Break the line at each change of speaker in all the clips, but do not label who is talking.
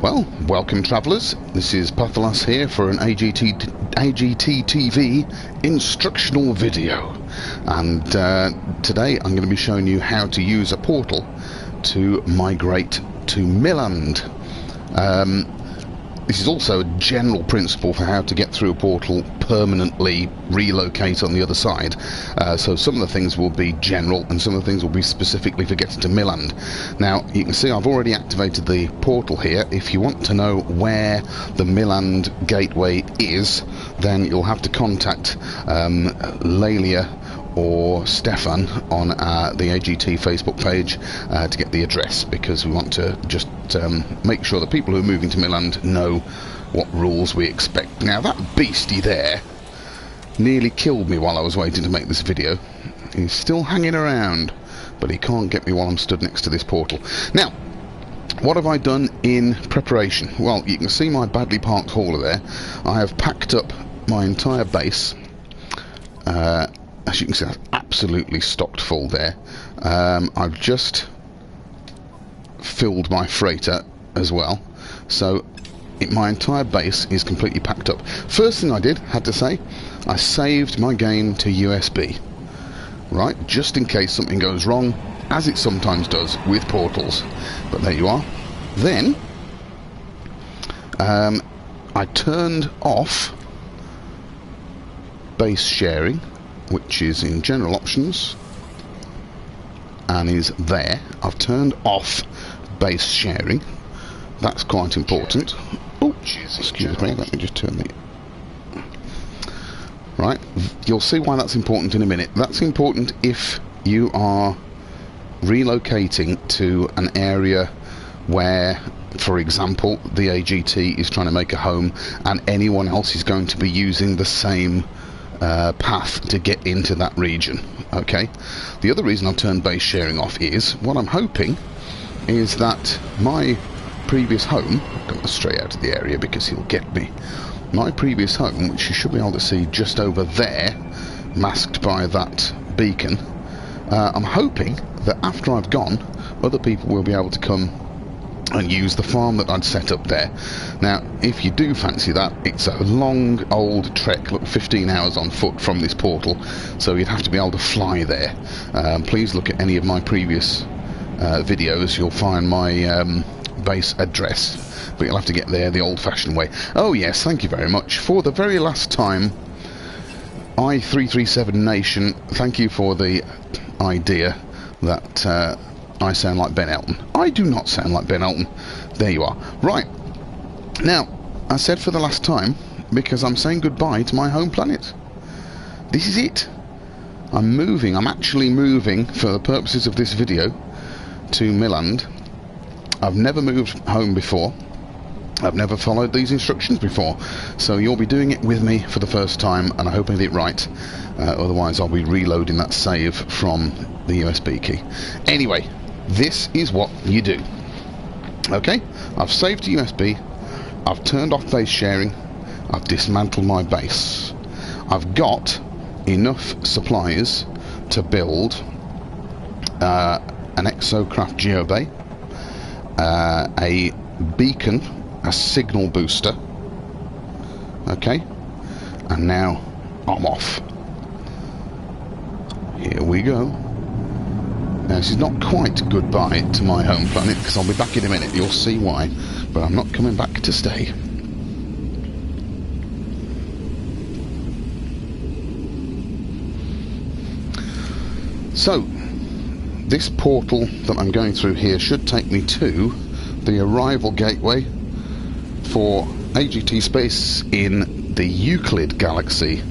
Well, welcome travellers, this is Pathalas here for an AGT TV instructional video, and today I'm going to be showing you how to use a portal to migrate to Milland. This is also a general principle for how to get through a portal, permanently relocate on the other side. So some of the things will be general and some of the things will be specifically for getting to Milland. Now you can see I've already activated the portal here. If you want to know where the Milland gateway is, then you'll have to contact Lelia or Stefan on the AGT Facebook page to get the address, because we want to just make sure the people who are moving to Milland know what rules we expect. Now that beastie there nearly killed me while I was waiting to make this video. He's still hanging around, but he can't get me while I'm stood next to this portal. Now, what have I done in preparation? Well, you can see my badly parked hauler there. I have packed up my entire base. As you can see, I'm absolutely stocked full there. I've just filled my freighter as well, so my entire base is completely packed up. First thing I did, had to say, I saved my game to USB, right, just in case something goes wrong, as it sometimes does with portals. But there you are. Then I turned off base sharing, which is in general options and is there. I've turned off base sharing. That's quite important. Oh, excuse me, let me just turn the... Right, you'll see why that's important in a minute. That's important if you are relocating to an area where, for example, the AGT is trying to make a home and anyone else is going to be using the same path to get into that region. Okay, the other reason I've turned base sharing off is what I'm hoping is that my previous home, I've got straight out of the area because he'll get me, my previous home, which you should be able to see just over there, masked by that beacon, I'm hoping that after I've gone, other people will be able to come and use the farm that I'd set up there. Now, if you do fancy that, it's a long old trek, look, 15 hours on foot from this portal, so you'd have to be able to fly there. Please look at any of my previous videos, you'll find my base address, but you'll have to get there the old-fashioned way. Oh yes, thank you very much. For the very last time, I337 Nation, thank you for the idea that I sound like Ben Elton. I do not sound like Ben Elton. There you are. Right. Now, I said for the last time, because I'm saying goodbye to my home planet. This is it. I'm moving. I'm actually moving, for the purposes of this video, to Milland. I've never moved home before. I've never followed these instructions before. So you'll be doing it with me for the first time, and I hope I did it right. Otherwise, I'll be reloading that save from the USB key. Anyway, this is what you do. Okay, I've saved to USB, I've turned off base sharing, I've dismantled my base. I've got enough supplies to build an exocraft geobay, a beacon, a signal booster. Okay, and now I'm off. Here we go. Now, this is not quite goodbye to my home planet, because I'll be back in a minute, you'll see why, but I'm not coming back to stay. So, this portal that I'm going through here should take me to the arrival gateway for AGT space in the Euclid galaxy,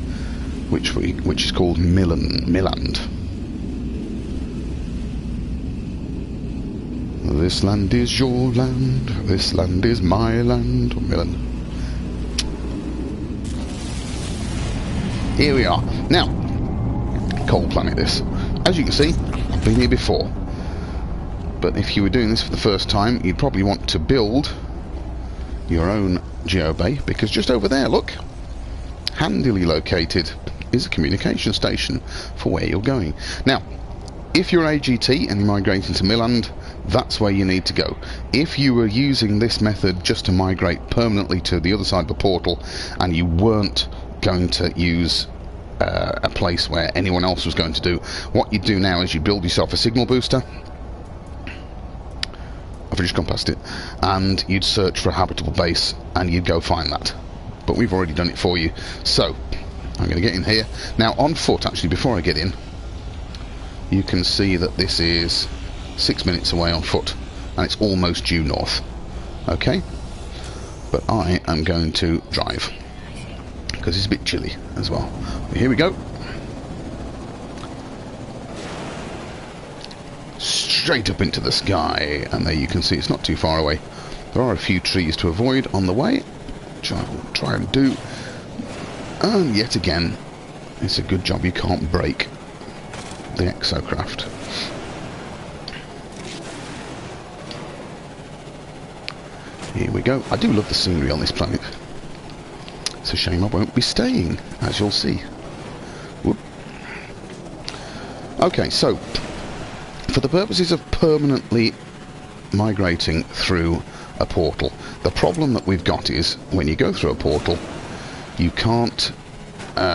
which is called Milland. This land is your land, this land is my land, Milland. Here we are. Now, cold planet this. As you can see, I've been here before. But if you were doing this for the first time, you'd probably want to build your own geobay, because just over there, look, handily located, is a communication station for where you're going. Now, if you're AGT and you're migrating to Milland, that's where you need to go. If you were using this method just to migrate permanently to the other side of the portal, and you weren't going to use a place where anyone else was going to do, what you do now is you build yourself a signal booster. I've just gone past it, and you'd search for a habitable base and you'd go find that, but we've already done it for you. So I'm going to get in here now on foot. Actually, before I get in, you can see that this is 6 minutes away on foot, and it's almost due north. Okay, but I am going to drive because it's a bit chilly as well. Here we go. Straight up into the sky, and there you can see it's not too far away. There are a few trees to avoid on the way, which I will try and do. And yet again, it's a good job you can't break the exocraft. Here we go. I do love the scenery on this planet. It's a shame I won't be staying, as you'll see. Whoop. Okay, so for the purposes of permanently migrating through a portal, the problem that we've got is when you go through a portal, you can't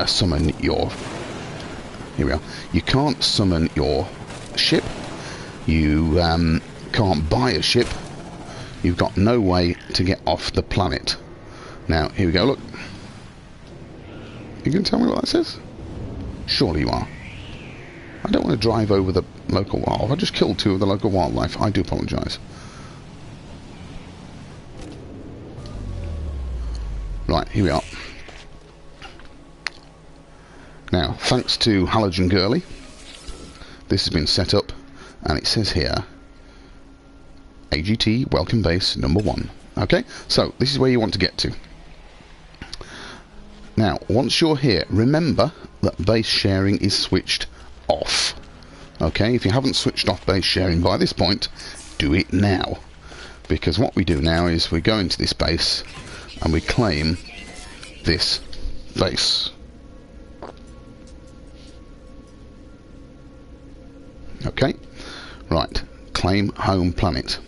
summon your... Here we are. You can't summon your ship. You can't buy a ship. You've got no way to get off the planet. Now, here we go, look. You can tell me what that says? Surely you are. I don't want to drive over the local wildlife. I just killed 2 of the local wildlife. I do apologise. Right, here we are. Now, thanks to Halogen Girly, this has been set up, and it says here, AGT Welcome Base number 1. Okay, so this is where you want to get to. Now, once you're here, remember that base sharing is switched off. Okay, if you haven't switched off base sharing by this point, do it now. Because what we do now is we go into this base and we claim this base. Okay, right, claim home planet.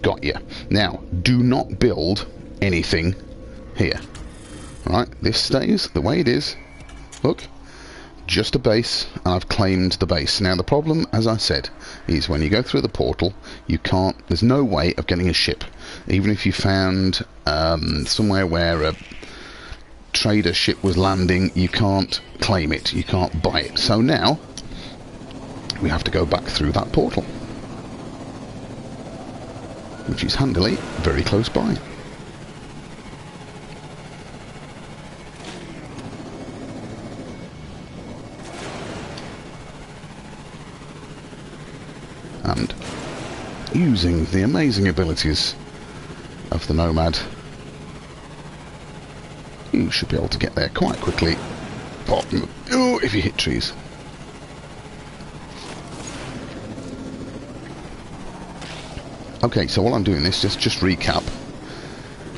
Got ya. Now, do not build anything here. Right, this stays the way it is. Look, just a base, and I've claimed the base. Now, the problem, as I said, is when you go through the portal, you can't, there's no way of getting a ship. Even if you found somewhere where a trader ship was landing, you can't claim it, you can't buy it. So now, we have to go back through that portal, which is handily very close by. And using the amazing abilities of the Nomad, you should be able to get there quite quickly. Pop, oh, if you hit trees. Okay, so while I'm doing this, just recap.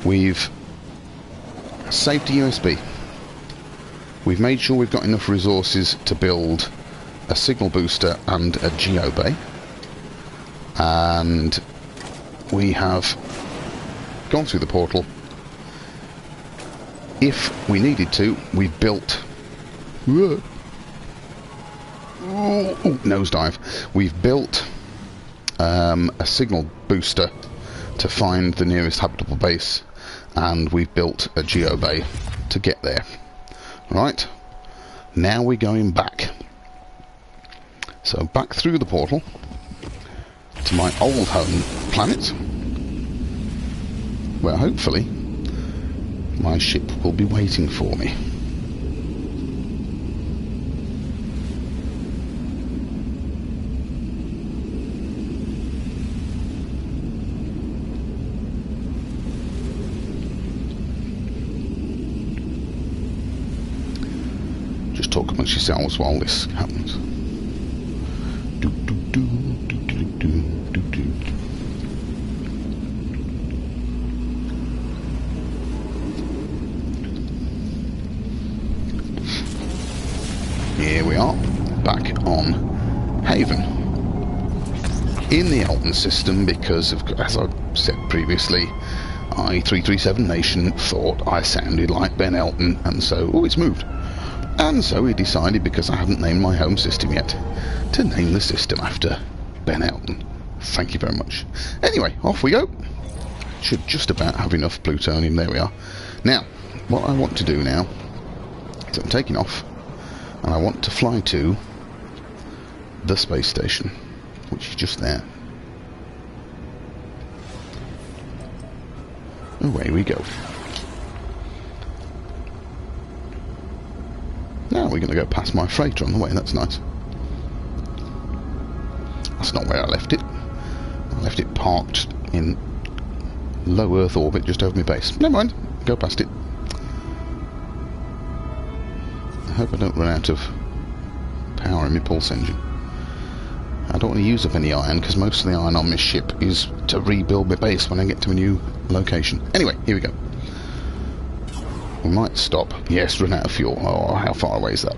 We've saved a USB. We've made sure we've got enough resources to build a signal booster and a geo bay. And we have gone through the portal. If we needed to, we've built... nosedive. We've built a signal booster to find the nearest habitable base, and we've built a geo bay to get there. Right, now we're going back. So back through the portal to my old home planet, where hopefully my ship will be waiting for me. Just talk amongst yourselves while this happens. Here we are, back in the Elton system because, of, as I said previously, I-337 Nation thought I sounded like Ben Elton, and so, oh, it's moved. And so he decided, because I haven't named my home system yet, to name the system after Ben Elton. Thank you very much. Anyway, off we go. Should just about have enough plutonium. There we are. Now, what I want to do now is I'm taking off, and I want to fly to the space station, which is just there. Away we go. Now we're going to go past my freighter on the way. That's nice. That's not where I left it. I left it parked in low Earth orbit just over my base. Never mind. Go past it. I hope I don't run out of power in my pulse engine. I don't want to use up any iron, because most of the iron on this ship is to rebuild my base when I get to a new location. Anyway, here we go. We might stop. Yes, run out of fuel. Oh, how far away is that?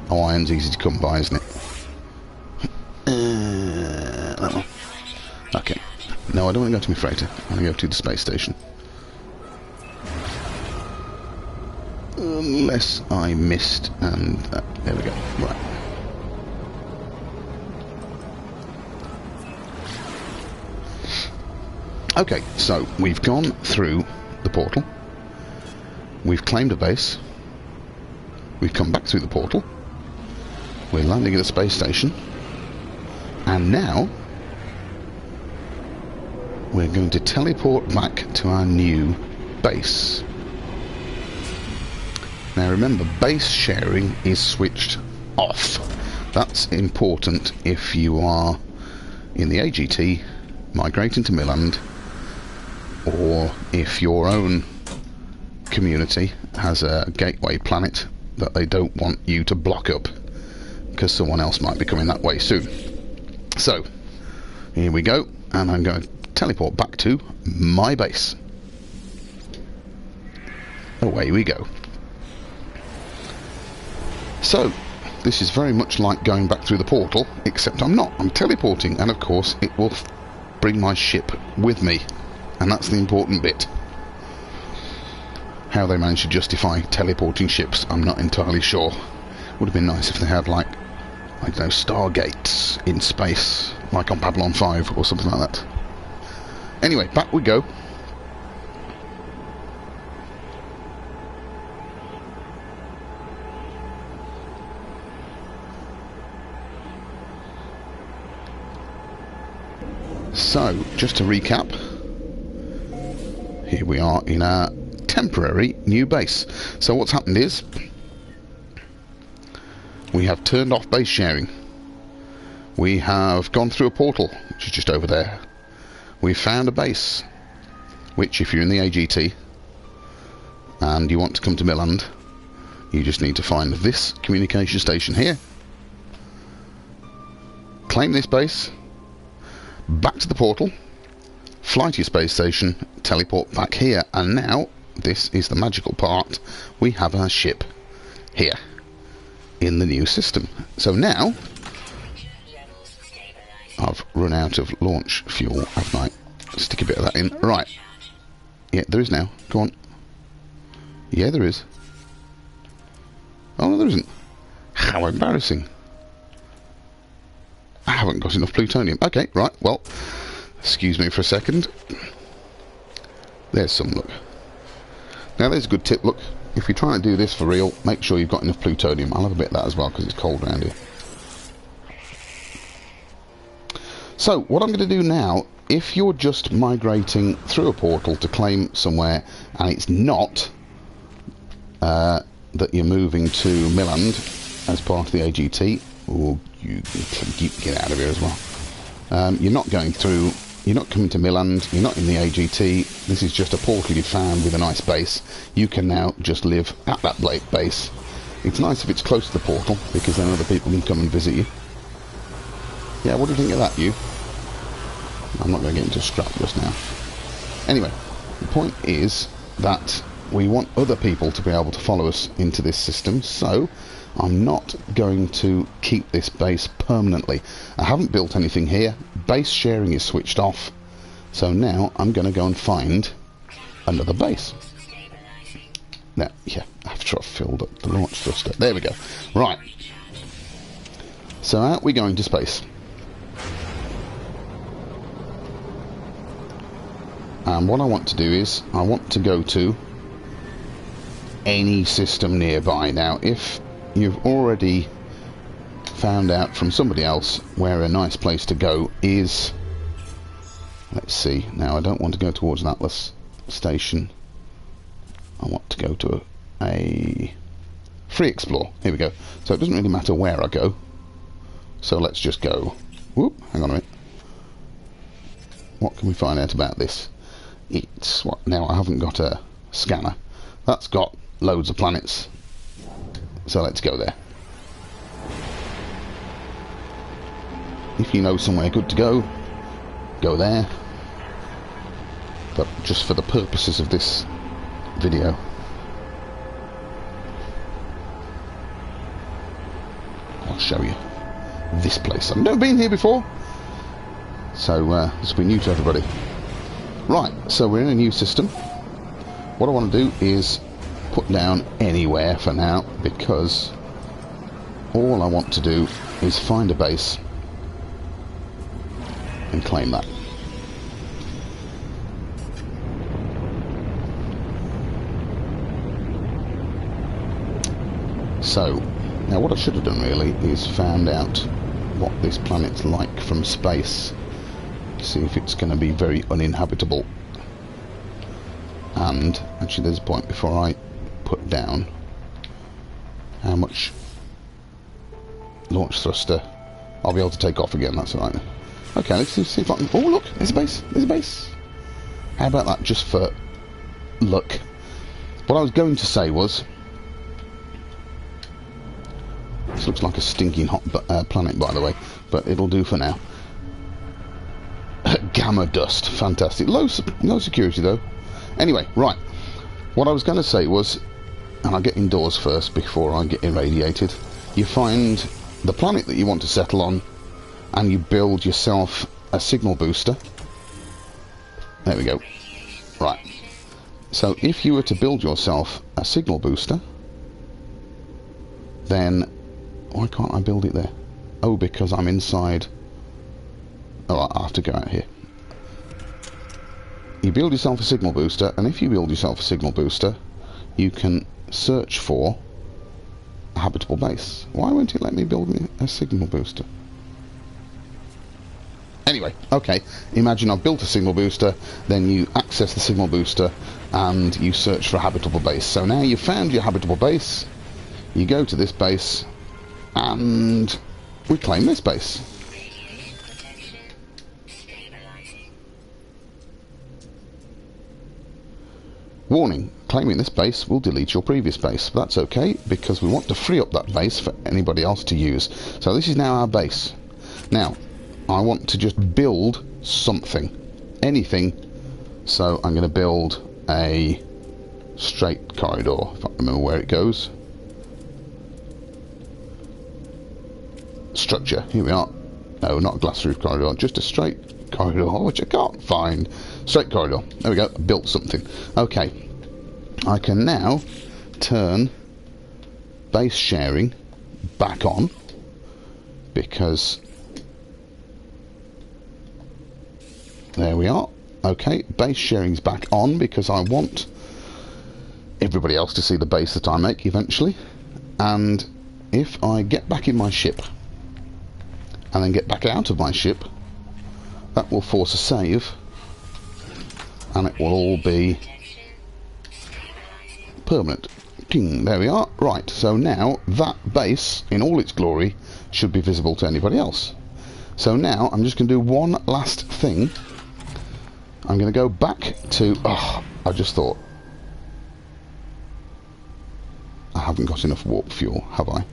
Oh, iron's easy to come by, isn't it? Okay. No, I don't want to go to my freighter. I want to go to the space station. Unless I missed, and there we go. Right. Okay, so we've gone through the portal. We've claimed a base. We've come back through the portal. We're landing at a space station. And now we're going to teleport back to our new base. Now remember, base sharing is switched off. That's important if you are in the AGT migrating to Milland, or if your own community has a gateway planet that they don't want you to block up because someone else might be coming that way soon. So here we go, and I'm going to teleport back to my base. Away we go. So this is very much like going back through the portal, except I'm not. I'm teleporting, and of course it will bring my ship with me, and that's the important bit. How they managed to justify teleporting ships, I'm not entirely sure. Would have been nice if they had, like, I don't know, stargates in space, like on Babylon 5 or something like that. Anyway, back we go. So, just to recap, here we are in our temporary new base. So what's happened is we have turned off base sharing. We have gone through a portal, which is just over there. We've found a base, which if you're in the AGT and you want to come to Milland, you just need to find this communication station here, claim this base, back to the portal, fly to your space station, teleport back here, and now this is the magical part. We have our ship here in the new system. So now I've run out of launch fuel, haven't I? Stick a bit of that in. Right. Yeah, there is now. Go on. Yeah, there is. Oh, no, there isn't. How embarrassing. I haven't got enough plutonium. Okay, right, well, excuse me for a second. There's some, look. Now, there's a good tip, look. If you're trying to do this for real, make sure you've got enough plutonium. I'll have a bit of that as well, because it's cold around here. So, what I'm going to do now, if you're just migrating through a portal to claim somewhere, and it's not that you're moving to Milland as part of the AGT, or you get out of here as well. You're not going through, you're not coming to Milland, you're not in the AGT, this is just a portal you found with a nice base. You can now just live at that base. It's nice if it's close to the portal, because then other people can come and visit you. Yeah, what do you think of that, you? I'm not going to get into scrap just now. Anyway, the point is that we want other people to be able to follow us into this system, so I'm not going to keep this base permanently. I haven't built anything here. Base sharing is switched off. So now I'm going to go and find another base. Now, yeah, after I've filled up the launch thruster. There we go. Right. So out we go into space. And what I want to do is, I want to go to any system nearby. Now, if you've already found out from somebody else where a nice place to go is, let's see, now I don't want to go towards an Atlas station. I want to go to a free explore. Here we go. So it doesn't really matter where I go. So let's just go. Whoop, hang on a minute. What can we find out about this? It's what now? I haven't got a scanner. That's got loads of planets. So let's go there. If you know somewhere good to go, go there. But just for the purposes of this video, I'll show you this place. I've never been here before, so this will be new to everybody. Right, so we're in a new system. What I want to do is put down anywhere for now, because all I want to do is find a base and claim that. So, now what I should have done really is found out what this planet's like from space. See if it's going to be very uninhabitable. And actually there's a point before I put down how much launch thruster I'll be able to take off again. That's alright. Okay, let's see if I can... Oh look, there's a base, there's a base. How about that, just for luck? What I was going to say was, this looks like a stinking hot planet, by the way, but it'll do for now. Gamma dust, fantastic. Low security though. Anyway, right. What I was going to say was, and I'll get indoors first before I get irradiated. You find the planet that you want to settle on, and you build yourself a signal booster. There we go. Right. So if you were to build yourself a signal booster, then why can't I build it there? Oh, because I'm inside. Oh, I have to go out here. You build yourself a signal booster, and if you build yourself a signal booster, you can search for a habitable base. Why won't it let me build me a signal booster? Anyway, okay, imagine I've built a signal booster, then you access the signal booster and you search for a habitable base. So now you've found your habitable base, you go to this base and we claim this base. Warning, claiming this base will delete your previous base. But that's okay, because we want to free up that base for anybody else to use. So this is now our base. Now, I want to just build something. Anything. So I'm going to build a straight corridor, if I remember where it goes. Structure, here we are. No, not a glass roof corridor, just a straight corridor, which I can't find. Straight corridor. There we go. Built something. Okay. I can now turn base sharing back on, because there we are. Okay, base sharing's back on because I want everybody else to see the base that I make eventually. And if I get back in my ship and then get back out of my ship, that will force a save, and it will all be permanent. Ding, there we are. Right, so now that base in all its glory should be visible to anybody else. So now I'm just going to do one last thing. I'm going to go back to... Oh, I just thought I haven't got enough warp fuel, have I?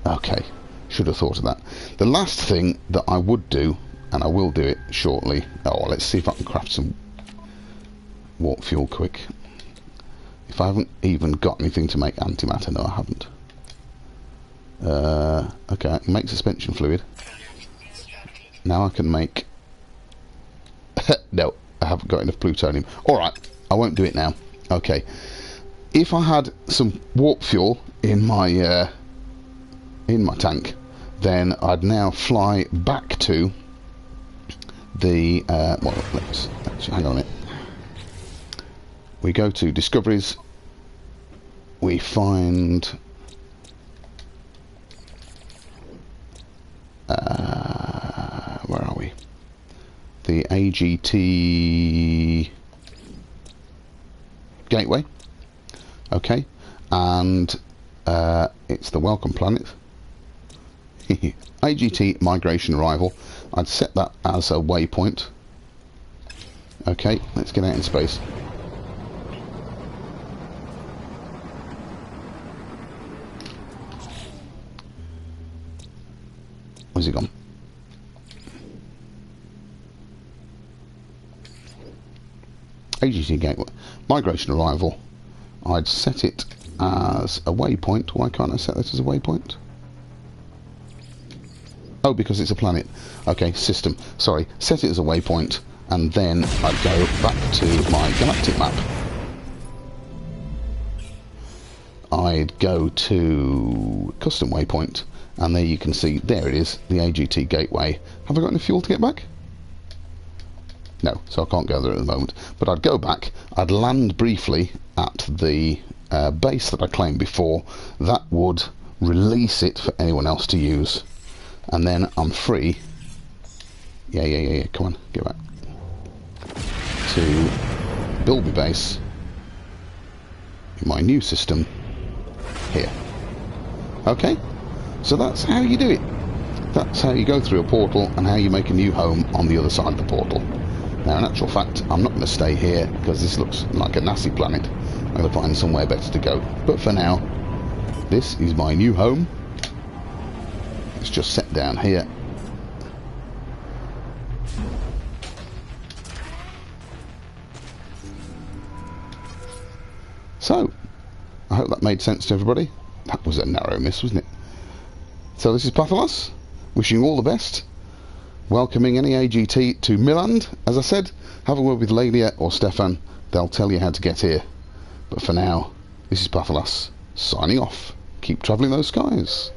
Okay, should have thought of that. The last thing that I would do, and I will do it shortly. Oh, let's see if I can craft some warp fuel quick. If I haven't even got anything to make antimatter, no, I haven't. Okay, I can make suspension fluid. Now I can make... no, I haven't got enough plutonium. Alright, I won't do it now. Okay. If I had some warp fuel in my tank, then I'd now fly back to the... well, let's hang on a minute. We go to Discoveries. We find... where are we? The AGT gateway. Okay, and it's the welcome planet. AGT migration arrival. I'd set that as a waypoint. Okay, let's get out in space. Where's he gone? AGT gateway migration arrival. I'd set it as a waypoint. Why can't I set that as a waypoint? Oh, because it's a planet. Okay, system. Sorry, set it as a waypoint, and then I'd go back to my galactic map. I'd go to custom waypoint, and there you can see, there it is, the AGT gateway. Have I got any fuel to get back? No, so I can't go there at the moment. But I'd go back, I'd land briefly at the base that I claimed before. That would release it for anyone else to use. And then I'm free. Yeah, come on, get back. To build my base in my new system here. Okay? So that's how you do it. That's how you go through a portal and how you make a new home on the other side of the portal. Now, in actual fact, I'm not going to stay here because this looks like a nasty planet. I'm going to find somewhere better to go. But for now, this is my new home. It's just set down here. So, I hope that made sense to everybody. That was a narrow miss, wasn't it? So this is Pathalos, wishing you all the best. Welcoming any AGT to Milland. As I said, have a word with Lelia or Stefan. They'll tell you how to get here. But for now, this is Pathalos, signing off. Keep travelling those skies.